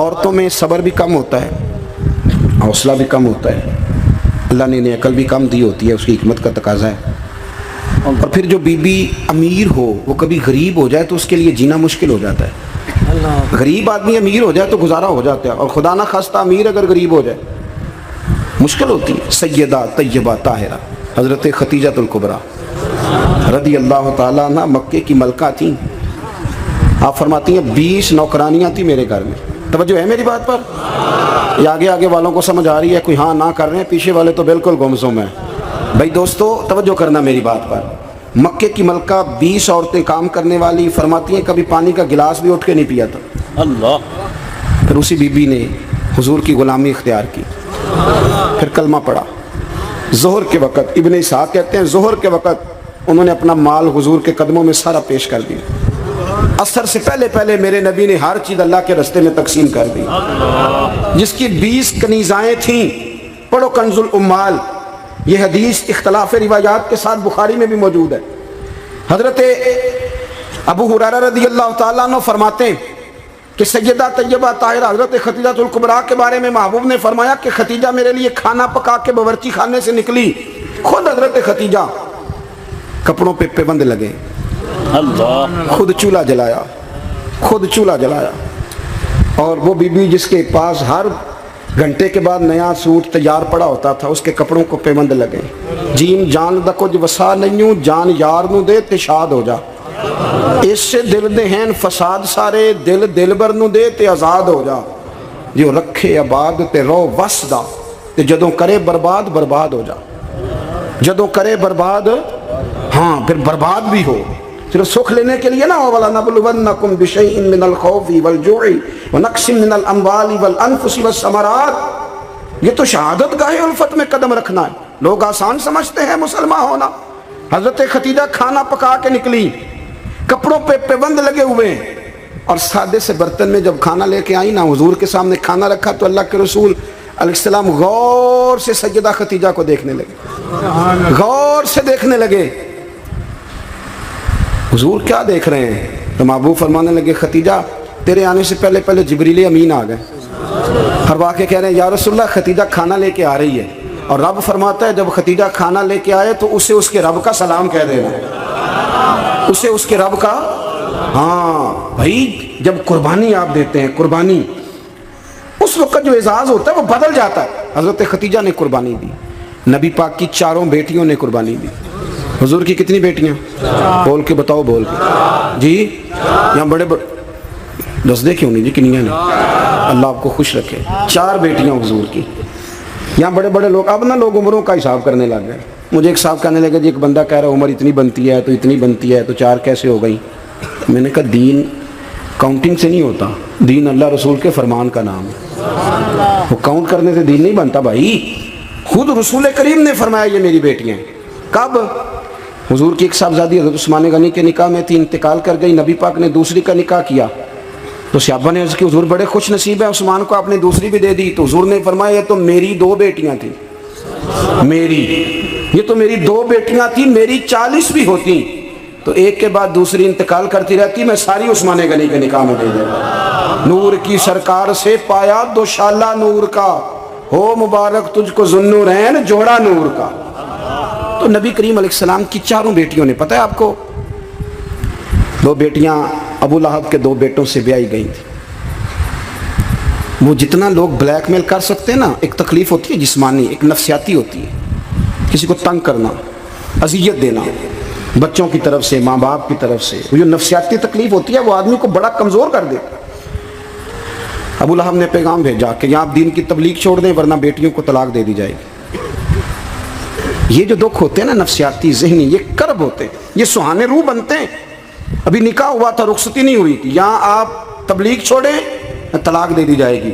औरतों में सब्र भी कम होता है, हौसला भी कम होता है, अल्लाह ने इन्हें अकल भी कम दी होती है, उसकी हिकमत का तकाजा है। और फिर जो बीबी अमीर हो वो कभी गरीब हो जाए तो उसके लिए जीना मुश्किल हो जाता है। गरीब आदमी अमीर हो जाए तो गुजारा हो जाता है, और खुदा ना खास्ता अमीर अगर गरीब हो जाए मुश्किल होती है। सैयदा तैयबा ताहिरा हज़रत खतीजतुल कुबरा रदी अल्लाह ताला अन्हा मक्के की मलका थी। आप फरमाती हैं 20 नौकरानियाँ थी मेरे घर में। तवज्जो है मेरी बात पर? ये आगे आगे वालों को समझ आ रही है, कोई हाँ ना कर रहे हैं, पीछे वाले तो बिल्कुल गुमसुम है। भाई दोस्तों तवज्जो करना मेरी बात पर। मक्के की मलका 20 औरतें काम करने वाली, फरमाती हैं कभी पानी का गिलास भी उठ के नहीं पिया था। अल्लाह। फिर उसी बीबी ने हुजूर की गुलामी इख्तियार की, फिर कलमा पढ़ा। ज़ोहर के वक़्त, इब्न इसहाक़ कहते हैं ज़ोहर के वक़्त उन्होंने अपना माल हुजूर के कदमों में सारा पेश कर दिया। असर से पहले पहले मेरे नबी ने हर चीज़ अल्लाह के रास्ते में तकसीम कर दी। जिसकी 20 कनीज़ाएँ थीं, पढ़ो कंजुल उम्माल, ये हदीस इख्तलाफ रिवायात के साथ बुखारी में भी मौजूद है। हज़रत अबू हुरैरा रज़ी अल्लाह ताला अन्हु फरमाते हैं कि सैयदा तैयबा ताहिरा हज़रत खतीजतुल कुबरा के बारे में महबूब ने फरमाया कि खतीजा मेरे लिए खाना पका के बावर्ची खाने से निकली। खुद हज़रत खतीजा कपड़ों पे पाबंद लगे, खुद चूल्हा जलाया, खुद चूल्हा जलाया। और वो बीबी जिसके पास हर घंटे के बाद नया सूट तैयार पड़ा होता था, उसके कपड़ों को पाबंद लगे। जीम जान दा कुछ वसा नहीं, जान यार नू दे ते शाद हो जा। इससे दिल दे हैं फसाद सारे, दिल दिलबर नू दे ते आज़ाद हो जा। जो रखे आबाद ते रो वसदा, ते जदों करे बर्बाद बर्बाद हो जा। जदों करे बर्बाद, हाँ फिर बर्बाद भी हो। सिर्फ सुख लेने के लिए ना हो, वाला नबलुवन्नकुम बिशैइन मिनल खौफि वल जुइ व नक्सिम मिनल अम्वालि वल अनफुसि वस समरात। ये तो शहादत गाहे उल्फत में कदम रखना है। लोग आसान समझते हैं मुसलमान होना। हजरत खतीजा खाना पका के निकली, कपड़ों पे पाबंद लगे हुए हैं, और सादे से बर्तन में जब खाना लेके आई ना, हुजूर के सामने खाना रखा तो अल्लाह के रसूल अलैहिस्सलाम गौर से सैयदा खतीजा को देखने लगे, गौर से देखने लगे। हुजूर क्या देख रहे हैं? तो महबूब फरमाने लगे खतीजा तेरे आने से पहले पहले जिब्रील अमीन आ गए। फरमा के कह रहे हैं या रसूलल्लाह खतीजा खाना लेके आ रही है, और रब फरमाता है जब खतीजा खाना लेके आए तो उसे उसके रब का सलाम कह देना, उसे उसके रब का। हाँ भाई, जब कुर्बानी आप देते हैं, कुर्बानी उस वक्त जो एजाज होता है वो बदल जाता है। हजरत खतीजा ने कुर्बानी दी, नबी पाक की 4 बेटियों ने कुर्बानी दी। हुजूर की कितनी बेटियां? बोल के बताओ, बोल के जी। यहाँ बड़े दस दे क्यों नहीं जी, किनिया ने? अल्लाह आपको खुश रखे। 4 बेटियां हुजूर की। यहाँ बड़े बड़े लोग, अब ना लोग उम्रों का हिसाब करने लग गए। मुझे एक साहब कहने लगे जी, एक बंदा कह रहा है उम्र इतनी बनती है तो इतनी बनती है, तो 4 कैसे हो गई? मैंने कहा दीन काउंटिंग से नहीं होता, दीन अल्लाह रसूल के फरमान का नाम है। वो काउंट करने से दीन नहीं बनता भाई। खुद रसूल करीम ने फरमाया ये मेरी बेटियां। कब? हुजूर की एक साहबजादी हज़रत उस्मान गनी के निकाह में थी, इंतकाल कर गई। नबी पाक ने दूसरी का निकाह किया तो सहाबा ने अर्ज़ की हुजूर बड़े खुश नसीब है, उस्मान को आपने दूसरी भी दे दी। तो हुजूर ने फरमाया ये तो मेरी 2 बेटियां थी, मेरी, ये तो मेरी 2 बेटियां थी, मेरी 40 भी होती तो एक के बाद दूसरी इंतकाल करती रहती, मैं सारी उस्मान गनी के निकाह में दे देता। नूर की सरकार से पाया दोशाला नूर का, हो मुबारक तुझको जुन्नूरैन जोड़ा नूर का। तो नबी करीम अलैहिस्सलाम की 4 बेटियों ने, पता है आपको, 2 बेटियां अबू लहब के 2 बेटों से ब्याही गई थी। वो जितना लोग ब्लैकमेल कर सकते हैं ना, एक तकलीफ होती है जिस्मानी, एक नफ्सियाती होती है, किसी को तंग करना, अजियत देना, बच्चों की तरफ से, माँ बाप की तरफ से, वो जो नफ्सियाती तकलीफ होती है वो आदमी को बड़ा कमज़ोर कर देता है। अबू लहब ने पैगाम भेजा कि यहाँ आप दीन की तबलीग छोड़ दें वरना बेटियों को तलाक दे दी जाएगी। ये जो दुख होते हैं ना नफ्सियाती ज़हनी, ये कर्ब होते हैं, ये सुहाने रूह बनते हैं। अभी निकाह हुआ था, रुखसती नहीं हुई थी, यहाँ आप तबलीग छोड़ें तलाक दे दी जाएगी।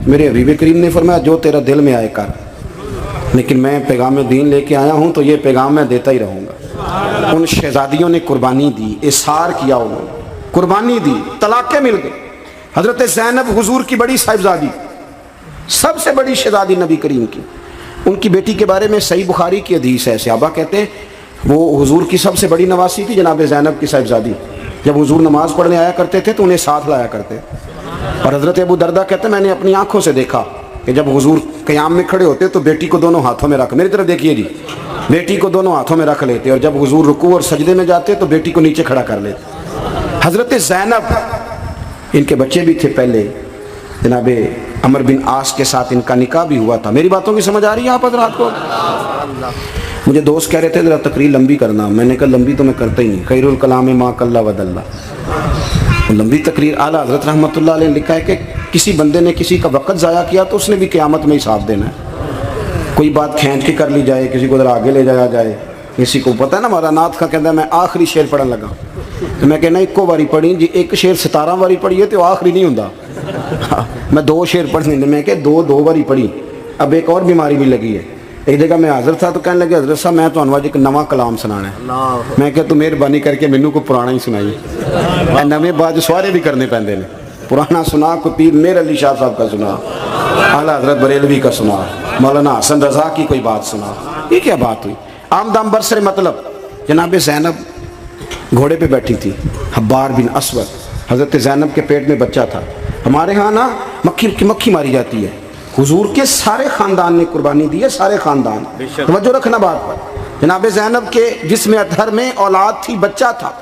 मेरे हबीब करीम ने फरमाया जो तेरा दिल में आए कर, लेकिन मैं पैगाम दीन लेके आया हूँ तो ये पैगाम मैं देता ही रहूँगा। उन शहजादियों ने कुर्बानी दी, इसार किया, उन्होंने कुर्बानी दी, तलाक़ें मिल गई। हज़रत ज़ैनब हुजूर की बड़ी साहिबजादी, सबसे बड़ी शहजादी नबी करीम की, उनकी बेटी के बारे में सही बुखारी की हदीस है। सहाबा कहते हैं वो हुजूर की सबसे बड़ी नवासी थी जनाब ज़ैनब की साहिबजादी। जब हुजूर नमाज़ पढ़ने आया करते थे तो उन्हें साथ लाया करते। और हज़रत अबू दरदा कहते हैं मैंने अपनी आंखों से देखा कि जब हुजूर क़याम में खड़े होते तो बेटी को दोनों हाथों में रख, मेरी तरफ देखिए जी, बेटी को दोनों हाथों में रख लेते, और जब हुजूर रुकू और सजदे में जाते तो बेटी को नीचे खड़ा कर लेते। हज़रत ज़ैनब, इनके बच्चे भी थे पहले, जनाब अमर बिन आस के साथ इनका निकाह भी हुआ था। मेरी बातों की समझ आ रही है आप हज़रात को? मुझे दोस्त कह रहे थे ज़रा तकरीर लंबी करना, मैंने कहा लंबी तो मैं करता ही नहीं, खैरुल कलाम मा कल्ला वदल्ला। लंबी तकरीर, आला हज़रत रहमतुल्लाह अलैह ने लिखा है कि किसी बंदे ने किसी का वक़्त ज़ाया किया तो उसने भी क़यामत में हिसाब देना है। कोई बात खींच के कर ली जाए, किसी को ज़रा आगे ले जाया जाए, किसी को पता है ना हमारा नाथ का कहता है मैं आखिरी शेर पढ़न लगा तो मैं कहना एको बारी पढ़ी जी, एक शेर 17 बारी पढ़ी है तो आखिरी नहीं होंदा। मैं 2 शेर पढ़ने, मैं कह दो बारी पढ़ी। अब एक और बीमारी भी लगी है, एक जगह मैं हाज़िर था तो कहने लगे हज़रत साहब मैं तो एक नवा कलाम सुनाना है। मैं क्या तू मेहरबानी करके मैनू को पुराना ही सुनाई, नवे बाज सारे भी करने पैंदे ने। पुराना सुना, कोई पीर मेर अली शाह साहब का सुना, आला हज़रत बरेलवी का सुना, मौलाना हसन रज़ा की कोई बात सुना। ये क्या बात हुई? आमदाम बरसरे मतलब जनाब ज़ैनब घोड़े पे बैठी थी, हब्बार बिन अस्वद, हज़रत ज़ैनब के पेट में बच्चा था। हमारे यहाँ ना मक्खी मारी जाती है, हुजूर के सारे ख़ानदान ने कुर्बानी दी है, सारे ख़ानदान। तवज्जो रखना बात पर। जनाब ज़ैनब के जिस्म अतहर में औलाद थी, बच्चा था।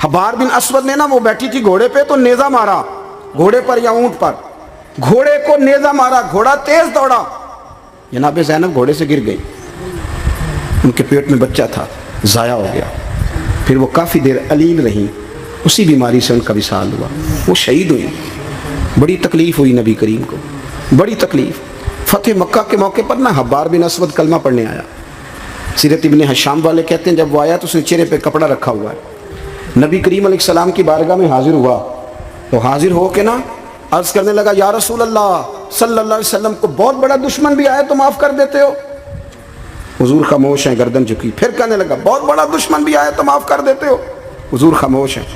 हब्बार बिन अस्वद ने ना, वो बैठी थी घोड़े पे तो नेज़ा मारा, घोड़े पर या ऊँट पर, घोड़े को नेज़ा मारा, घोड़ा तेज़ दौड़ा, जनाब ज़ैनब घोड़े से गिर गई, उनके पेट में बच्चा था, ज़ाया हो गया। फिर वो काफ़ी देर अलील रही, उसी बीमारी से उनका विसाल हुआ, वो शहीद हुई। बड़ी तकलीफ़ हुई नबी करीम को, बड़ी तकलीफ़। फ़तेह मक्का के मौके पर ना हब्बार बिन अस्वद कलमा पढ़ने आया। सीरत इब्ने हशाम वाले कहते हैं जब वो आया तो उसने चेहरे पे कपड़ा रखा हुआ है। नबी करीम अलैहिस्सलाम की बारगाह में हाजिर हुआ तो हाजिर हो के ना अर्ज़ करने लगा, या रसूल अल्लाह सल्लल्लाहु अलैहि वसल्लम को बहुत बड़ा दुश्मन भी आया तो माफ़ कर देते हो। हुजूर खामोश हैं, गर्दन झुकी। फिर कहने लगा, बहुत बड़ा दुश्मन भी आया तो माफ़ कर देते हो। हुजूर खामोश हैं।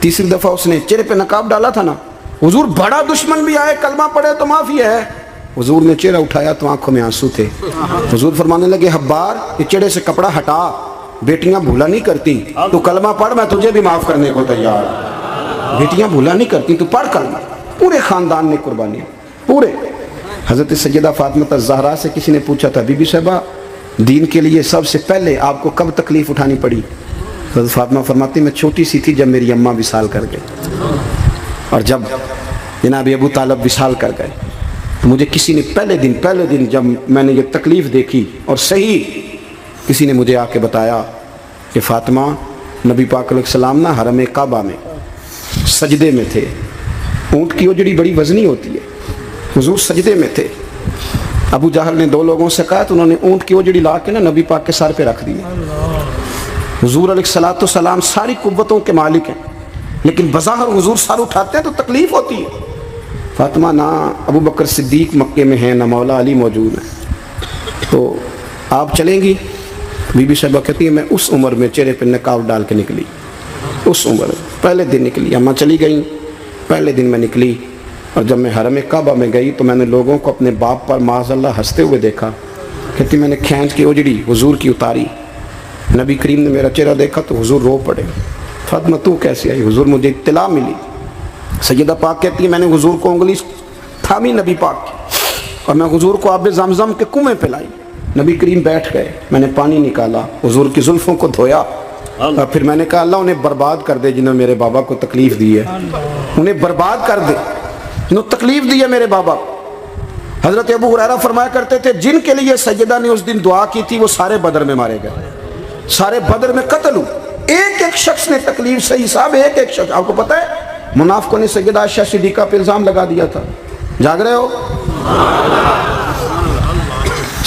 तीसरी दफ़ा उसने चेहरे पे नकाब डाला था ना, हुजूर बड़ा दुश्मन भी आए कलमा पढ़े तो माफ़ी है। हुजूर ने चेहरा उठाया तो आंखों में आंसू थे। हुजूर फरमाने लगे, हब्बार ये चेहरे से कपड़ा हटा, बेटियां भूला नहीं करती, तू कलमा पढ़, मैं तुझे भी माफ़ करने को तैयार। बेटियां भूला नहीं करती, तू पढ़ कलमा। पूरे ख़ानदान ने कुर्बानी, पूरे। हज़रत सैयदा फ़ातिमा ज़हरा से किसी ने पूछा था, बीबी साहिबा दीन के लिए सबसे पहले आपको कब तकलीफ़ उठानी पड़ी? हज़रत फ़ातिमा फरमाती मैं छोटी सी थी जब मेरी अम्मा विसाल कर गई, और जब जनाब अबू तालब विसाल कर गए तो मुझे किसी ने पहले दिन जब मैंने ये तकलीफ़ देखी और सही किसी ने मुझे आके बताया कि फ़ातिमा नबी पाक अलैहिस्सलाम ना हरम काबा में सजदे में थे। ऊँट की ओजड़ी बड़ी वज़नी होती है, हुजूर सजदे में थे। अबू जहल ने 2 लोगों से कहा तो उन्होंने ऊँट की ओजड़ी ला के ना नबी पाक के सर पे रख दी। हुजूर अलैहिस्सलातु सलाम सारी कुव्वतों के मालिक हैं, लेकिन बज़ाहिर हुजूर सर उठाते हैं तो तकलीफ़ होती है। फ़ातिमा ना अबू बकर सिद्दीक मक्के में हैं, ना मौला अली मौजूद हैं, तो आप चलेंगी? बीबी साहिबा कहती है मैं उस उम्र में चेहरे पर नकाब डाल के निकली, उस उम्र में पहले दिन निकली। अम्मा चली गई, पहले दिन मैं निकली, और जब मैं हरम काबा में गई तो मैंने लोगों को अपने बाप पर माज़अल्लाह हंसते हुए देखा। कहती मैंने खींच के ओजड़ी हुजूर की उतारी, नबी करीम ने मेरा चेहरा देखा तो हुजूर रो पड़े। फ़ातिमा तू कैसे आई? हुजूर मुझे इत्तला मिली। सैयदा पाक कहती है मैंने हुजूर को उंगली थामी नबी पाक की, और मैं हुजूर को आब ज़मज़म के कुएं पे लाई। नबी करीम बैठ गए, मैंने पानी निकाला, हुजूर की जुल्फ़ों को धोया, और फिर मैंने कहा अल्लाह उन्हें बर्बाद कर दे जिन्होंने मेरे बाबा को तकलीफ़ दी है, उन्हें बर्बाद कर दे जिन्होंने तकलीफ़ दी है मेरे बाबा। हज़रत अबू हुरैरा फरमाया करते थे जिनके लिए सैयदा ने उस दिन दुआ की थी वो सारे बदर में मारे गए, सारे बदर में कत्ल हुए। एक शख्स ने तकलीफ सही साहब, एक शख्स। आपको पता है मुनाफिकों ने सैयदा आयशा सिद्दीक़ा पे इल्ज़ाम लगा दिया था, जाग रहे हो?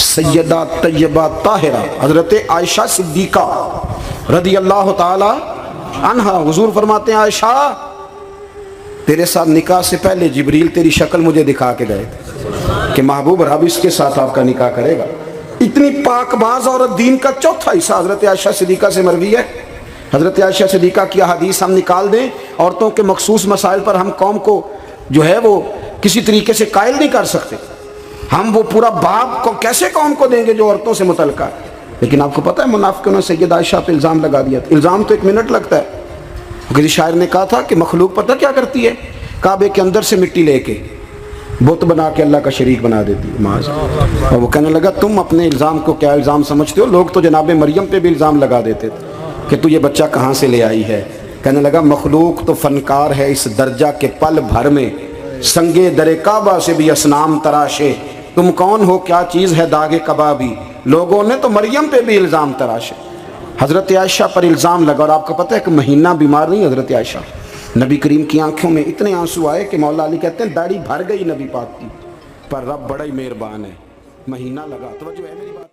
सैयदा तैयबा ताहिरा हज़रत आयशा सिद्दीक़ा रदी अल्लाह ताला अन्हा, हुजूर फरमाते हैं आयशा तेरे साथ निकाह से पहले जिब्रील तेरी शक्ल मुझे दिखा के गए थे कि महबूब रब इसके साथ आपका निकाह करेगा। इतनी पाकबाज औरत, दीन का चौथा हिस्सा हज़रत आयशा सिद्दीक़ा से मरवी है। हज़रत आयशा सिद्दीक़ा की हदीस हम निकाल दें, औरतों के मखसूस मसाइल पर हम कौम को जो है वो किसी तरीके से कायल नहीं कर सकते। हम वो पूरा बाप को कैसे कौम को देंगे जो औरतों से मुतल्लिक़ है। लेकिन आपको पता है मुनाफिकों ने सैयदा आयशा पे इल्ज़ाम लगा दिया था। इल्ज़ाम तो 1 मिनट लगता है। किसी शायर ने कहा था कि मखलूक पता क्या करती है, काबे के अंदर से मिट्टी लेके बुत बना के अल्लाह का शरीक बना देती है माज। और वो कहने लगा तुम अपने इल्ज़ाम को क्या इल्ज़ाम समझते हो, लोग तो जनाब मरियम पे भी इल्ज़ाम लगा देते थे कि तू ये बच्चा कहाँ से ले आई है। कहने लगा मखलूक तो फनकार है इस दर्जा के पल भर में, संगे दरे काबा से भी असनाम तराशे, तुम कौन हो क्या चीज़ है दागे कबाबी, लोगों ने तो मरियम पे भी इल्ज़ाम तराशे। हज़रत आयशा पर इल्ज़ाम लगा और आपको पता है कि महीना बीमार नहीं हज़रत आयशा, नबी करीम की आंखों में इतने आंसू आए कि मौला अली कहते हैं दाढ़ी भर गई नबी पाक की, पर रब बड़ा ही मेहरबान है, महीना लगा। तो जो है मेरी बात